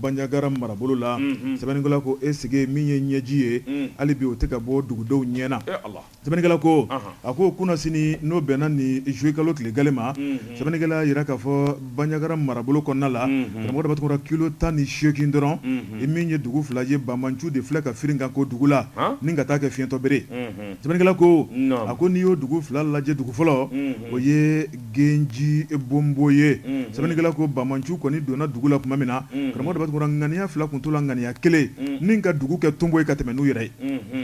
Bandiagara marabolo la sɛbɛnnikɛla ko est-ce min ye ɲɛji ye hali bi o tɛ ka bɔ dugudenw ɲɛna sɛbɛnnikɛla ko a ko kunna sini n'o bɛnna ni juillet kalo tile gale ma sɛbɛnnikɛla yira k'a fɔ Bandiagara marabolo kɔnɔna la karamɔgɔ dɔ b'a kilo 18 dɔrɔn min ye dugu fila ye Bamantu de filɛ ka firin kan ko dugu la ni ka taa kɛ fiɲɛtɔ bere sɛbɛnnikɛla ko a ko n'i y'o dugu fila lajɛ dugu fɔlɔ o ye Genji Bombo ye sɛbɛnnikɛla ko Bamantu kɔni donna dugu la tuma min na karamɔgɔ dɔ b'a ŋaniya fila kun t'o la ŋaniya kelen ni ka dugu kɛ tonbo ye ka tɛmɛ n'u yɛrɛ ye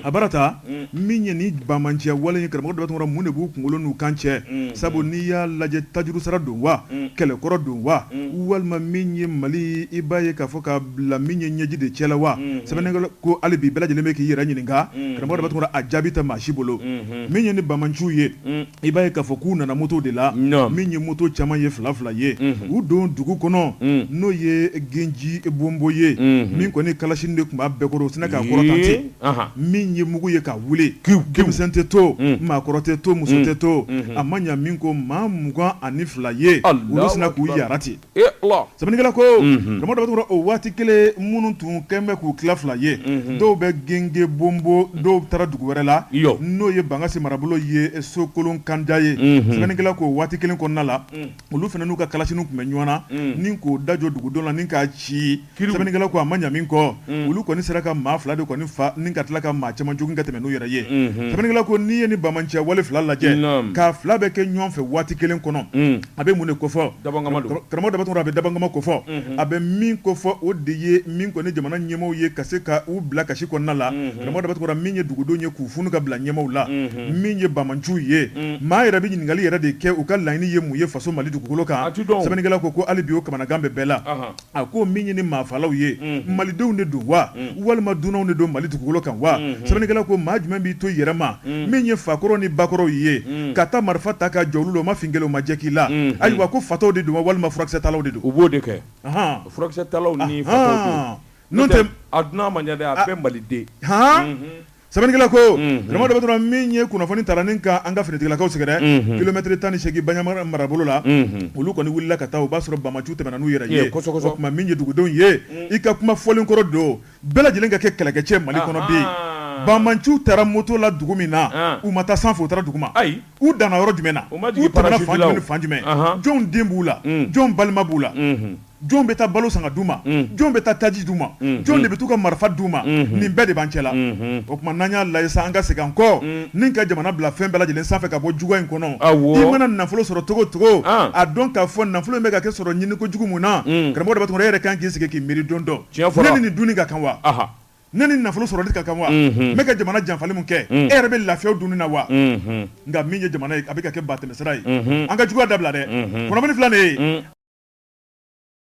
a barata min ye ni Bamanciya wale ye karamɔgɔ dɔ b'a mun de b'u kunkolo n'u kan cɛ sabu n'i y'a lajɛ tajuru sara don wa kɛlɛkɔrɔ don wa walima min ye Mali i b'a ye k'a fɔ ka bila min ye ɲɛji de cɛ la wa sɛbɛnnikɛla ko hali bi bɛɛ lajɛlen bɛ k'i yɛrɛ ɲininka karamɔgɔ dɔ b'a a jaabi tɛ maa si bolo min ye ni Bamanciw ye i b'a ye k'a fɔ k'u nana moto de la min ye moto caman ye fila fila ye u don dugu kɔnɔ n'o ye Genji Bombo ye min kɔni kalasini de tun b'a bɛɛ kɔrɔ o sinna k'a kɔrɔtan ten min ye mugu ye ka wuli denmisɛn tɛ to maakɔrɔ tɛ to muso tɛ to a ma ɲa min ko maa 22 ye olu sinna k'u yara ten sɛbɛnnikɛla ko karamɔgɔ dɔ b'a o waati kelen minnu tun kɛn bɛ k'u tila fila ye dɔw bɛ Genji Bombo dɔw taara dugu wɛrɛ la n'o ye Bangasi marabolo ye Sokolon Kanja ye sɛbɛnnikɛla ko waati kelen kɔnɔna la olu fana n'u ka kalasiniw tun bɛ ɲɔgɔn na ni k'o dajɔ dugudenw la ni k'a ci sɛbɛnnikɛla ko a ma ɲa min kɔ olu kɔni sera ka maa fila de kɔni fa ni ka tila ka maa caman jogin ka tɛmɛ n'u yɛrɛ ye sɛbɛnnikɛla ko n'i ye ni Bamanciya wale fila lajɛ k'a fila bɛ kɛ ɲɔgɔn fɛ waati kelen kɔnɔ a bɛ mun de kofɔ karamɔgɔ dɔ b'a a bɛ dabangama kofɔ a bɛ min kofɔ o de ye min kɔni jamana ɲɛmaaw ye ka se ka u bila kasi kɔnɔna la karamɔgɔ dɔ b'a min ye dugudenw ye k'u funu ka bila ɲɛmaaw la min ye Bamanciw ye maa yɛrɛ bɛ ɲininkali yɛrɛ de kɛ u ka laɲini ye mun ye faso Mali dugukolo kan sɛbɛnnikɛla ko hali bi o kamanagan bɛ bɛɛ la a ko min ye ni maafalaw ye malidenw de don wa walima dunanw de don Mali dugukolo kan wa sɛbɛnnikɛla ko maa jumɛn b'i to yɛrɛ ma min ye fakɔrɔ ni bakɔrɔw ye ka taa marifa ta ka jɔ olu la o ma finkɛlɛ o ma jɛ k'i la ayiwa ko fataw de don walima furakisɛtalaw de don u b'o de kɛ furakisɛtalaw ni fataw n'o tɛ a dunan man ɲɛ dɛ a bɛɛ Maliden sɛbɛnnikɛla ko karamɔgɔ dɔ b'a min ye kunnafoni ta ni ka an ka finitigilakaw sɛgɛrɛ kilomètre 18 Bandiagara marabolo la olu kɔni wulila ka taa o b'a sɔrɔ Bamanciw tɛmɛna n'u yɛrɛ ye o tuma min ye dugudenw ye i ka kuma fɔlen kɔrɔ don bɛɛ lajɛlen ka kɛ kɛlɛkɛcɛ Mali kɔnɔ bi Bamanciw taara moto la dugu min na u ma taa sanfɛ u taara dugu ma u danna yɔrɔ jumɛn na u tɛmɛna fan jumɛn ni fan jumɛn jɔnw den b'u la jɔnw balima b'u la jɔn bɛ taa balo san ka d'u ma jɔn bɛ taa taji d'u ma jɔn de bɛ t'u ka marifa d'u ma nin bɛɛ de b'an cɛla o tuma n'an y'a lajɛ sa an ka segin an kɔ ni ka jamana bila fɛn bɛɛ lajɛlen sanfɛ ka bɔ juguya in kɔnɔ i mana nafolo sɔrɔ cogo cogo a dɔn k'a fɔ nafolo in bɛ ka kɛ sɔrɔ ɲini ko jugu mun na karamɔgɔ dɔ b'a tuma e yɛrɛ kan k'i sigi k'i miiri don dɔ ne ni nin dunni ka kan wa ne ni nafolo sɔrɔli ka kan wa n bɛ ka jamana janfali mun kɛ e yɛrɛ bɛ lafiyaw dunni na wa nka min ye jamana ye a bɛ ka kɛ batɛmɛsira ye an ka juguya dabila dɛ kunnafoni filɛ nin ye